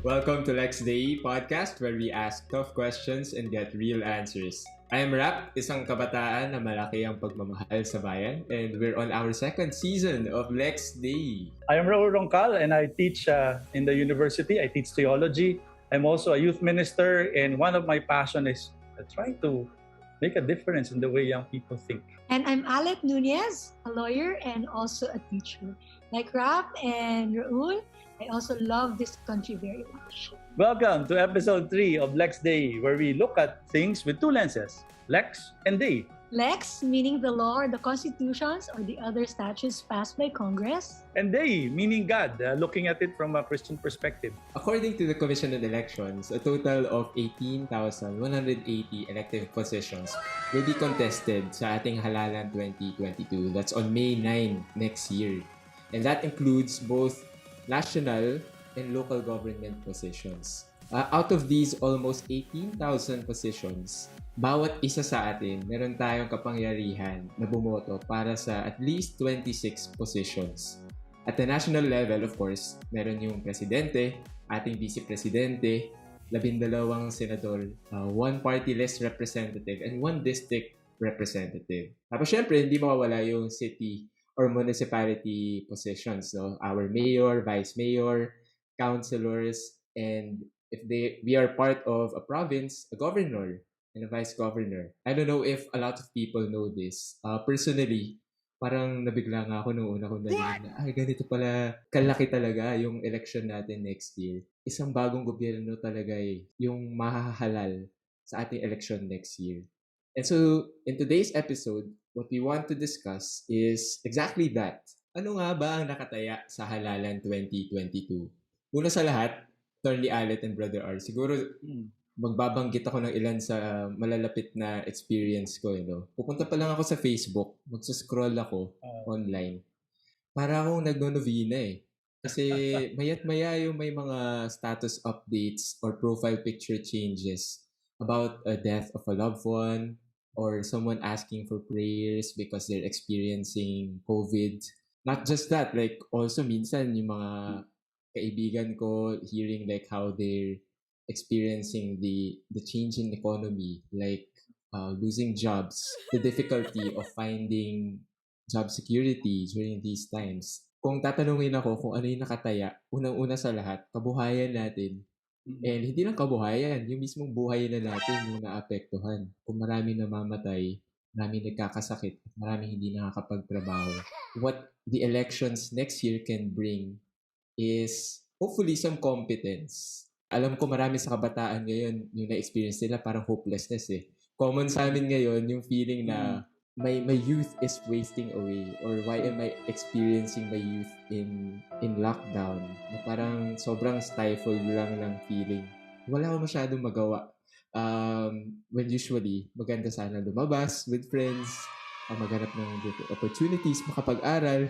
Welcome to Lex Dei Podcast, where we ask tough questions and get real answers. I am Rap, isang kabataan na malaki ang pagmamahal sa bayan, and we're on our second season of Lex Dei. I am Raoul Roncal and I teach in the university. I teach theology. I'm also a youth minister, and one of my passions is trying to make a difference in the way young people think. And I'm Alett Nunez, a lawyer and also a teacher. Like Rap and Raoul, I also love this country very much. Welcome to episode 3 of Lex Dei, where we look at things with two lenses, Lex and Dei. Lex, meaning the law or the constitutions or the other statutes passed by Congress. And Dei, meaning God, looking at it from a Christian perspective. According to the Commission on Elections, a total of 18,180 elective positions will be contested sa ating halalan 2022. That's on May 9 next year. And that includes both national and local government positions. Out of these almost 18,000 positions, bawat isa sa atin, meron tayong kapangyarihan na bumoto para sa at least 26 positions. At the national level, of course, meron yung presidente, ating vice-presidente, 12 senador, 1 party list representative, and 1 district representative. Tapos syempre, hindi mawawala yung city or municipality positions, no? Our mayor, vice mayor, councilors, and if we are part of a province, a governor and a vice governor. I don't know if a lot of people know this. Personally, parang nabigla nga ako nung una kong narinig na, ganito pala, kalaki talaga yung election natin next year. Isang bagong gobyerno talaga yung mahahalal sa ating election next year. And so, in today's episode, what we want to discuss is exactly that. Ano nga ba ang nakataya sa halalan 2022? Una sa lahat, Atty Alett and Brother R, siguro magbabanggit ako ng ilan sa malalapit na experience ko. Pupunta pa lang ako sa Facebook, magsascroll ako online. Para akong nagno-novena Kasi mayat-maya yung may mga status updates or profile picture changes about a death of a loved one, or someone asking for prayers because they're experiencing COVID. Not just that, like also minsan yung mga kaibigan ko hearing like how they're experiencing the change in economy, like losing jobs, the difficulty of finding job security during these times. Kung tatanungin ako kung ano yung nakataya, unang-una sa lahat, kabuhayan natin. And hindi lang kabuhayan, yung mismong buhay na natin yung naapektuhan. Kung marami namamatay, marami nagkakasakit, marami hindi nakakapagtrabaho. What the elections next year can bring is hopefully some competence. Alam ko marami sa kabataan ngayon yung na-experience nila parang hopelessness Common sa amin ngayon yung feeling na my youth is wasting away, or why am I experiencing my youth in lockdown? Na parang sobrang stifled lang ng feeling. Wala akong masyadong magawa. When usually, maganda sana lumabas with friends, maghanap ng opportunities, makapag-aral,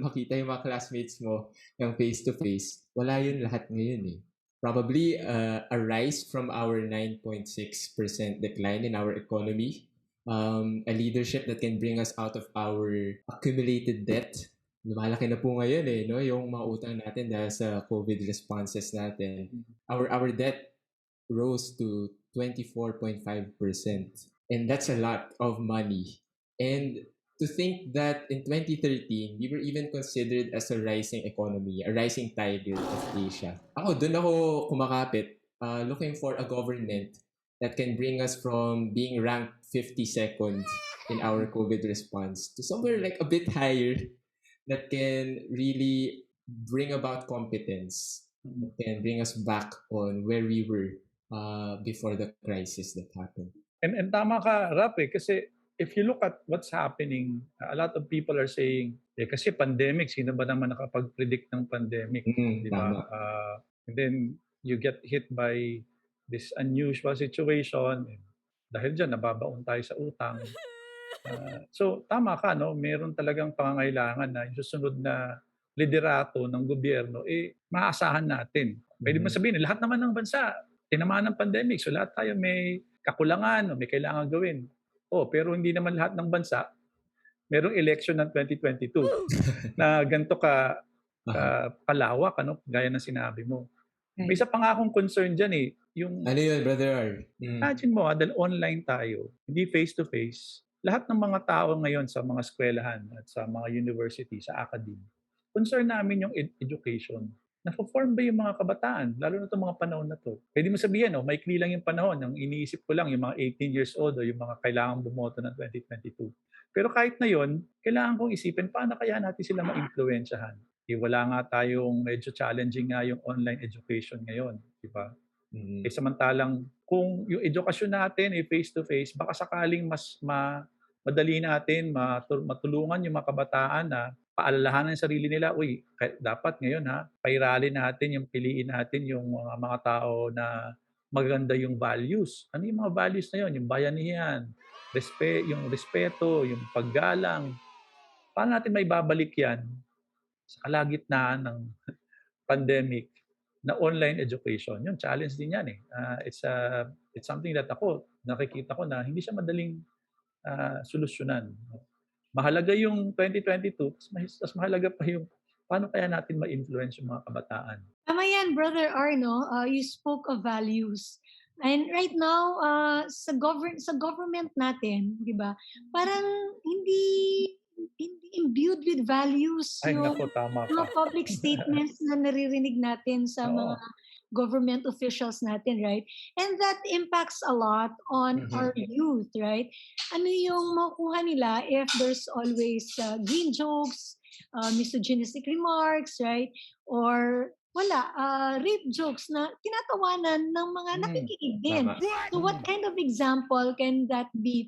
makita yung mga classmates mo ng face-to-face. Wala yun lahat ngayon Probably a rise from our 9.6% decline in our economy. A leadership that can bring us out of our accumulated debt. Lumalaki na po ngayon yung mga utang natin dahil sa COVID responses natin. Our debt rose to 24.5%. And that's a lot of money. And to think that in 2013, we were even considered as a rising economy, a rising tiger of Asia. Doon ako kumakapit, looking for a government that can bring us from being ranked 52nd in our COVID response to somewhere like a bit higher, that can really bring about competence, that can bring us back on where we were before the crisis that happened. And tama ka, Rap, kasi if you look at what's happening, a lot of people are saying, kasi pandemic, sino ba naman nakapag-predict ng pandemic? Di ba? And then you get hit by this unusual situation. Dahil dyan, nababaon tayo sa utang. So, tama ka, meron talagang pangangailangan na yung susunod na liderato ng gobyerno, maasahan natin. Pwede mo sabihin, lahat naman ng bansa, tinamaan ng pandemic, so lahat tayo may kakulangan o may kailangan gawin. Pero hindi naman lahat ng bansa, merong election ng 2022 na ganito kalawak, gaya ng sinabi mo. May isa pa nga akong concern dyan yung Ano yun, Brother R? imagine mo, dahil online tayo, hindi face-to-face, lahat ng mga tao ngayon sa mga eskwelahan at sa mga university, sa academy, concern namin yung education. Nafo-form ba yung mga kabataan, lalo na itong mga panahon na to? Pwede mo sabihin, maikli lang yung panahon. Ang iniisip ko lang yung mga 18 years old o yung mga kailangang bumoto ng 2022. Pero kahit na yun, kailangan kong isipin, paano kaya natin sila ma-influensyahan? Wala nga tayong medyo challenging nga yung online education ngayon, di ba? Samantalang kung yung edukasyon natin ay face-to-face, baka sakaling mas madali natin matulungan yung mga kabataan na paalalahanan ng sarili nila, dapat ngayon pairalin natin, piliin natin yung mga tao na maganda yung values. Ano yung mga values na yun? Yung bayanihan, yung respeto, yung paggalang. Paano natin may babalik yan sa kalagitnaan ng pandemic na online education? Yung challenge din yan it's something that nakikita ko na hindi siya madaling solusyonan. Mahalaga yung 2022, mas mahalaga pa yung paano kaya natin ma-influence yung mga kabataan. Tama yan, Brother Arno. You spoke of values. And right now, sa government natin, di ba, parang hindi imbued with values yung mga public statements na naririnig natin sa mga government officials natin, right? And that impacts a lot on our youth, right? Ano yung makukuha nila if there's always green jokes, misogynistic remarks, right? Or rape jokes na tinatawanan ng mga nakikinig din. So what kind of example can that be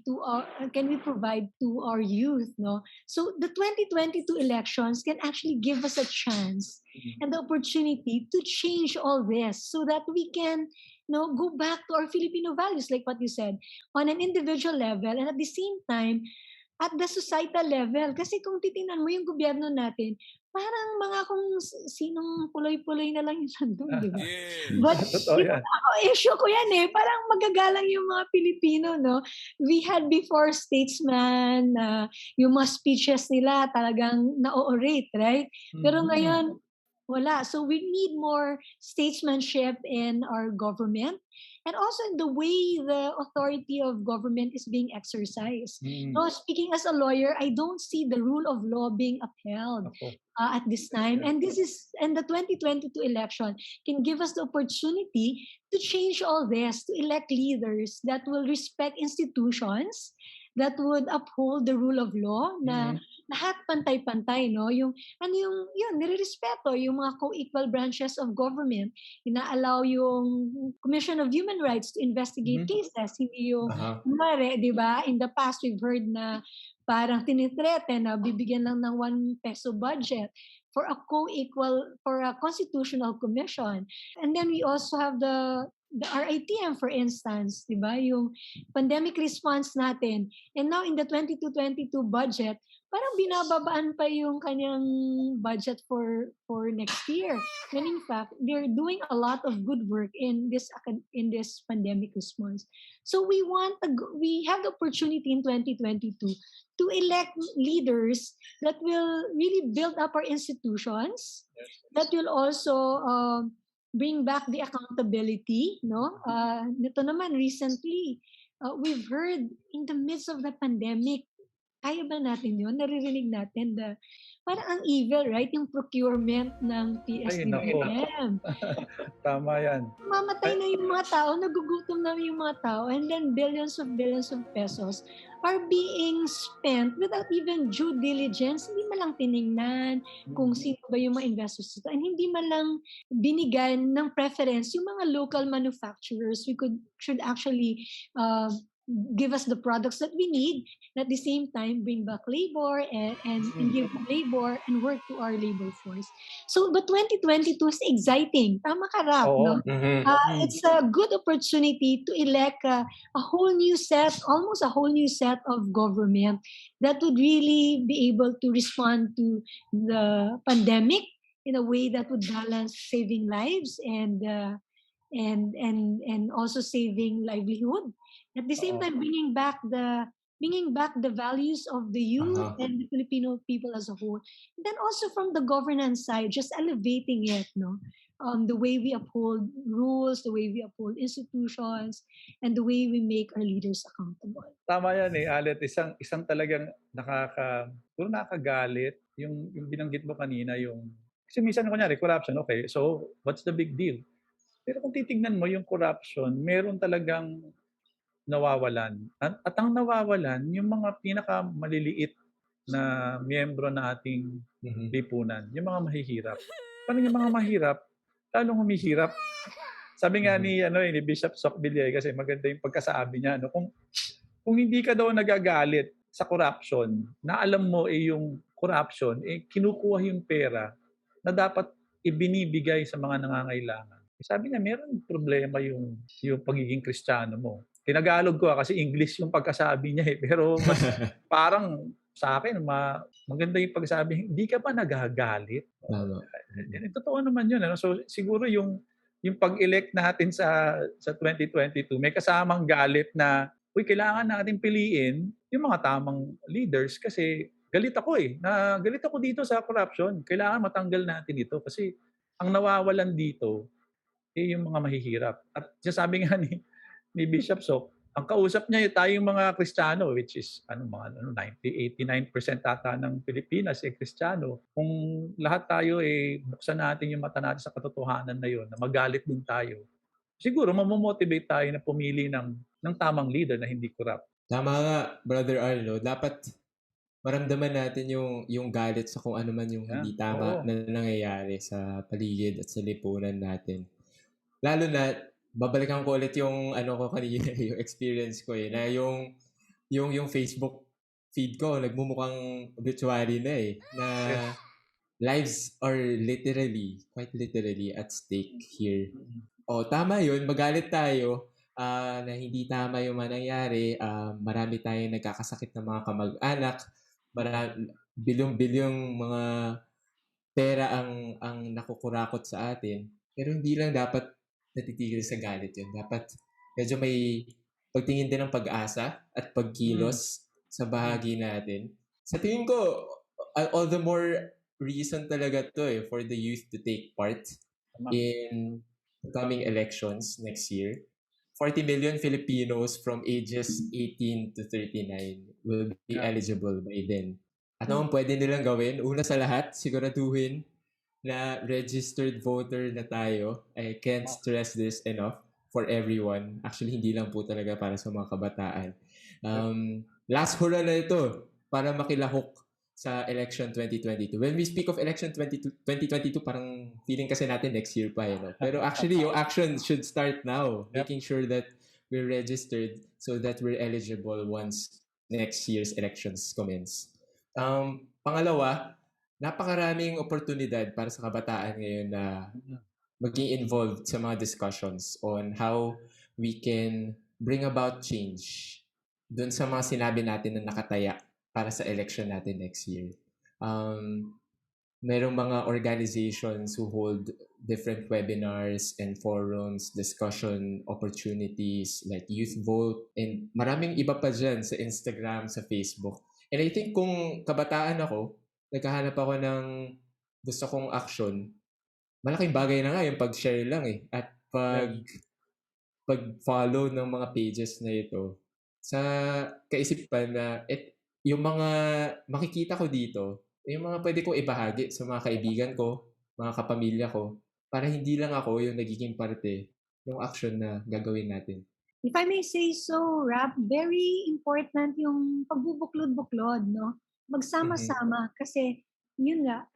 can we provide to our youth, no? So the 2022 elections can actually give us a chance and the opportunity to change all this so that we can go back to our Filipino values, like what you said, on an individual level and at the same time at the societal level. Kasi kung titingnan mo yung gobyerno natin, parang mga kung sinong puloy-puloy na lang yung nandun, di ba? But issue ko yan parang magagalang yung mga Pilipino, no? We had before statesman, yung mga speeches nila talagang na-orate, right? Pero ngayon, wala. So we need more statesmanship in our government and also in the way the authority of government is being exercised. No, speaking as a lawyer, I don't see the rule of law being upheld at this time. And the 2022 election can give us the opportunity to change all this, to elect leaders that will respect institutions, that would uphold the rule of law, na lahat pantay-pantay, no? Yung nire-respeto yung mga co-equal branches of government. Ina-allow yung Commission of Human Rights to investigate cases. Hindi yung, di ba? In the past, we've heard na parang tinitrete na bibigyan lang ng 1 peso budget for a constitutional commission. And then we also have the RITM, for instance, di ba? Yung pandemic response natin. And now in the 22-22 budget, parang binababaan pa yung kanyang budget for next year. And in fact, they're doing a lot of good work in this pandemic response. So we have the opportunity in 2022 to elect leaders that will really build up our institutions, that will also bring back the accountability, no? Nito naman recently, we've heard in the midst of the pandemic, kaya ba natin yun? Naririnig natin parang ang evil, right? Yung procurement ng PSDBM. Tama yan. Mamatay na yung mga tao, nagugutom na yung mga tao, and then billions of pesos are being spent without even due diligence. Hindi man lang tiningnan kung sino ba yung mga investors ito. And hindi man lang binigyan ng preference yung mga local manufacturers. We should actually give us the products that we need, and at the same time bring back labor and give labor and work to our labor force. So, but 2022 is exciting. Tama ka, Rap, no? It's a good opportunity to elect almost a whole new set of government that would really be able to respond to the pandemic in a way that would balance saving lives and also saving livelihood. At the same time, bringing back the bringing back the values of the youth and the Filipino people as a whole. And then also from the governance side, just elevating it, no? The way we uphold rules, the way we uphold institutions, and the way we make our leaders accountable. Tama yan Alett. Isang talagang nakakagalit yung binanggit mo kanina kasi minsan kunyari corruption, okay, so what's the big deal? Pero kung titignan mo yung corruption, meron talagang nawawalan. At ang nawawalan, yung mga pinakamaliliit na miyembro na ating lipunan, yung mga mahihirap. Paano yung mga mahirap? Lalong humihirap. Sabi nga ni Bishop Sokbilya, kasi maganda yung pagkasabi niya, kung hindi ka daw nagagalit sa corruption, na alam mo yung corruption, kinukuha yung pera na dapat ibinibigay sa mga nangangailangan. Sabi niya, meron problema yung pagiging Kristiyano mo. Tinagalog ko kasi English yung pagkasabi niya pero mas parang sa akin maganda yung pagsabi, hindi ka ba nagagalit? Totoo naman yun. So siguro yung pag-elect natin sa 2022, may kasamang galit na kailangan natin piliin yung mga tamang leaders kasi galit ako galit ako dito sa corruption. Kailangan matanggal natin ito kasi ang nawawalan dito yung mga mahihirap. At sabi nga ni Bishop Sok, ang kausap niya tayong mga Kristiyano, which is 89% ata ng Pilipinas Kristiyano. Kung lahat tayo buksan natin yung mata natin sa katotohanan na yun, na magalit din tayo, siguro mamomotivate tayo na pumili ng tamang leader na hindi corrupt. Tama nga, Brother Arlo. Dapat maramdaman natin yung galit sa kung ano man yung hindi tama na nangyayari sa paligid at sa lipunan natin. Lalo na, babalikan ko ulit yung ko kanina, yung experience ko na yung Facebook feed ko, nagmumukhang obituary na na lives are quite literally at stake here. Tama yun, magalit tayo na hindi tama yung mangyayari. Marami tayong nagkakasakit ng mga kamag-anak, bilyong mga pera ang nakukurakot sa atin. Pero hindi lang dapat natitigil sa galit yun. Dapat medyo may pagtingin din ng pag-asa at pagkilos sa bahagi natin. Sa tingin ko, all the more reason talaga to for the youth to take part in coming elections next year. 40 million Filipinos from ages 18 to 39 will be eligible by then. Ano ang pwede nilang gawin? Una sa lahat, siguraduhin na registered voter na tayo. I can't stress this enough for everyone. Actually, hindi lang po talaga para sa mga kabataan. Last hurrah na ito para makilahok sa election 2022. When we speak of election 2022, parang feeling kasi natin next year pa. Pero actually, yung action should start now. Making sure that we're registered so that we're eligible once next year's elections commence. Pangalawa, napakaraming oportunidad para sa kabataan ngayon na maging involved sa mga discussions on how we can bring about change dun sa mga sinabi natin na nakataya para sa election natin next year. Merong mga organizations who hold different webinars and forums, discussion opportunities like Youth Vote, and maraming iba pa dyan sa Instagram, sa Facebook. And I think kung kabataan ako, naghahanap ako ng gusto kong action, malaking bagay na nga yung pag-share lang at pag-follow ng mga pages na ito sa kaisipan na yung mga makikita ko dito, yung mga pwede kong ibahagi sa mga kaibigan ko, mga kapamilya ko, para hindi lang ako yung nagiging parte ng action na gagawin natin. If I may say so, Rap, very important yung pagbubuklod-buklod, no? Magsama-sama kasi yun nga,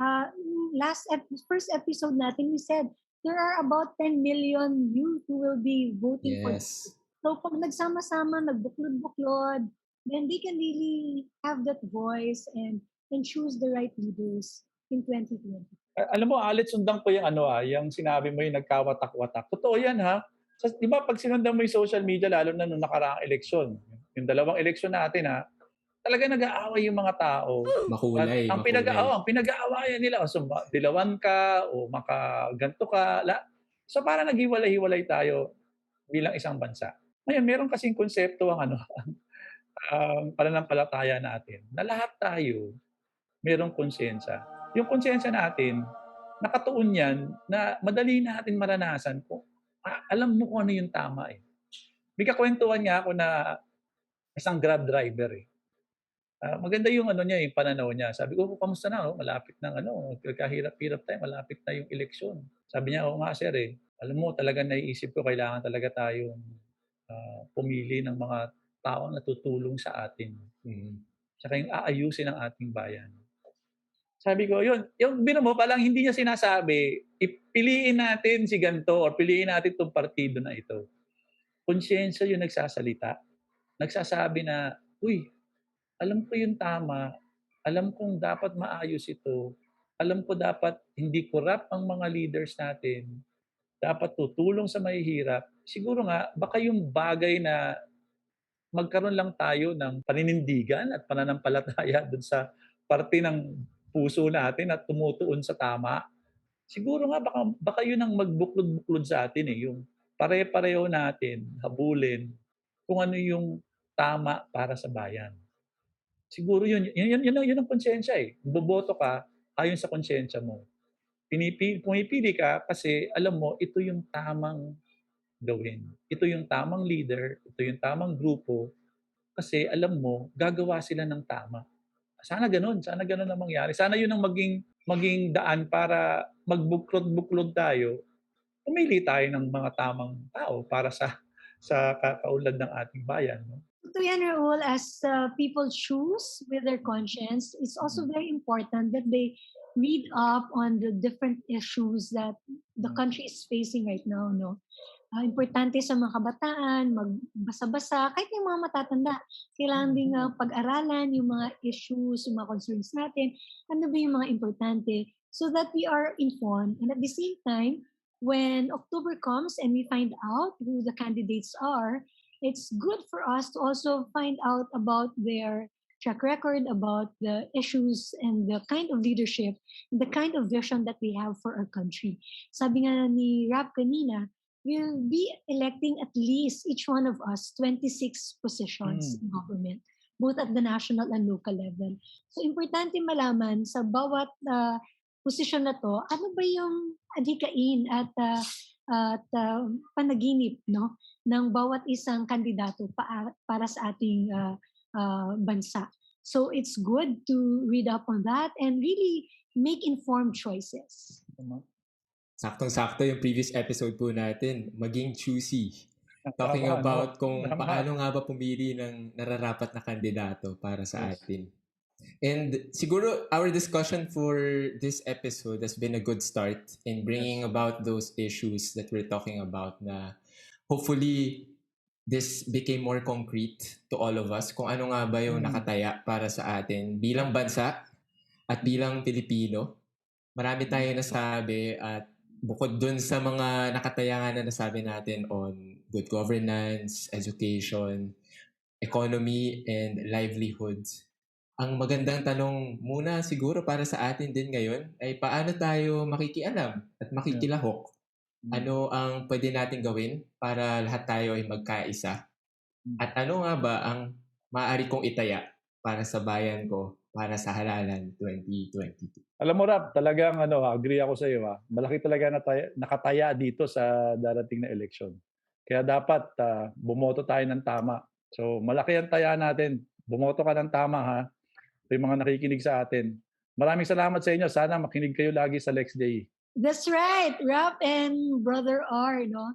first episode natin, we said there are about 10 million youth who will be voting for this. So pag nagsama-sama, nagbuklod-buklod, then they can really have that voice and choose the right leaders in 2020. Alam mo, Alett, sundan ko yung sinabi mo yung nagkawatak-watak. Totoo yan, ha? So, di ba, pag sinundan mo yung social media, lalo na nung nakaraang eleksyon, yung dalawang eleksyon natin, ha, talaga nag-aaway yung mga tao. Makulay. Ang pinag-aawayan nila, so, dilawan ka, o makaganto ka. So, para naghiwalay-hiwalay tayo bilang isang bansa. Ngayon, meron kasing konsepto ang pananampalataya natin na lahat tayo mayroong konsensya. Yung konsensya natin, nakatuon yan na madali natin maranasan kung alam mo kung ano yung tama eh. May kakwentuhan nga ako na isang Grab driver eh. Maganda yung niya, yung pananaw niya. Sabi ko, kamusta na? Oh? Malapit ng kahirap-hirap tayo, malapit na yung eleksyon. Sabi niya, oo nga sir eh. Alam mo, talaga naiisip ko, kailangan talaga tayong pumili ng mga taong natutulong sa atin. Tsaka yung aayusin ang ating bayan. Sabi ko, yun, yung bino mo, palang hindi niya sinasabi, ipiliin natin si ganito or piliin natin itong partido na ito. Konsyensya yung nagsasalita. Nagsasabi na, uy, alam ko yung tama, alam kong dapat maayos ito, alam ko dapat hindi corrupt ang mga leaders natin, dapat tutulong sa mahihirap. Siguro nga, baka yung bagay na magkaroon lang tayo ng paninindigan at pananampalataya dun sa parte ng puso natin at tumutuon sa tama. Siguro nga, baka yun ang magbuklod-buklod sa atin eh, yung pare-pareho natin, habulin, kung ano yung tama para sa bayan. Siguro yun ang konsensya eh. Boboto ka ayon sa konsensya mo. Pumipili ka kasi alam mo ito yung tamang gawin. Ito yung tamang leader, ito yung tamang grupo kasi alam mo gagawa sila ng tama. Sana ganun ang mangyari. Sana yun ang maging daan para magbuklod-buklod tayo. Pumili tayo ng mga tamang tao para sa kaunlad ng ating bayan. No? To yan, Raoul, as people choose with their conscience, it's also very important that they read up on the different issues that the country is facing right now. No, importante sa mga kabataan, magbasa-basa, kahit yung mga matatanda. Kailangan din pag-aralan yung mga issues, yung mga concerns natin. Ano ba yung mga importante? So that we are informed. And at the same time, when October comes and we find out who the candidates are, it's good for us to also find out about their track record, about the issues and the kind of leadership, and the kind of vision that we have for our country. Sabi nga ni Rap kanina, we'll be electing at least each one of us 26 positions in government, both at the national and local level. So importante malaman sa bawat posisyon na to, ano ba yung adhikain at panaginip no ng bawat isang kandidato para sa ating bansa. So it's good to read up on that and really make informed choices. Saktong-sakto yung previous episode po natin, maging choosy. Talking about kung paano nga ba pumili ng nararapat na kandidato para sa atin. And siguro our discussion for this episode has been a good start in bringing about those issues that we're talking about na hopefully this became more concrete to all of us kung ano nga ba yung nakataya para sa atin bilang bansa at bilang Pilipino. Marami tayo nasabi at bukod dun sa mga nakataya nga na nasabi natin on good governance, education, economy, and livelihoods. Ang magandang tanong muna siguro para sa atin din ngayon ay paano tayo makikialam at makikilahok? Ano ang pwede natin gawin para lahat tayo ay magkaisa? At ano nga ba ang maaari kong itaya para sa bayan ko para sa halalan 2022? Alam mo Rap, talagang agree ako sa iyo. Malaki talaga nakataya dito sa darating na election. Kaya dapat bumoto tayo ng tama. So malaki ang taya natin. Bumoto ka ng tama ha. Yung mga nakikinig sa atin. Maraming salamat sa inyo. Sana makinig kayo lagi sa Lex Dei. That's right, Rap and Brother R. No?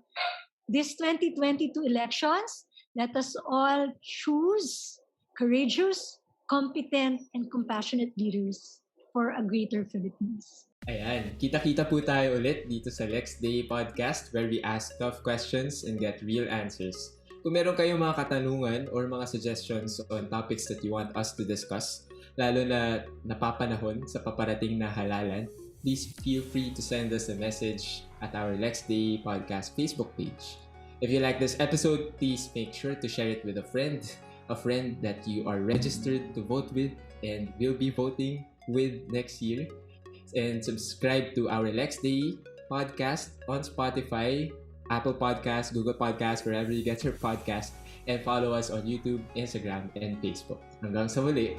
This 2022 elections, let us all choose courageous, competent, and compassionate leaders for a greater Philippines. Ayan, kita-kita po tayo ulit dito sa Lex Dei Podcast where we ask tough questions and get real answers. Kung meron kayong mga katanungan or mga suggestions on topics that you want us to discuss, lalo na napapanahon sa paparating na halalan, please feel free to send us a message at our Lex Dei Podcast Facebook page. If you like this episode, please make sure to share it with a friend that you are registered to vote with and will be voting with next year. And subscribe to our Lex Dei Podcast on Spotify, Apple Podcasts, Google Podcasts, wherever you get your podcast. And follow us on YouTube, Instagram, and Facebook. Hanggang sa muli.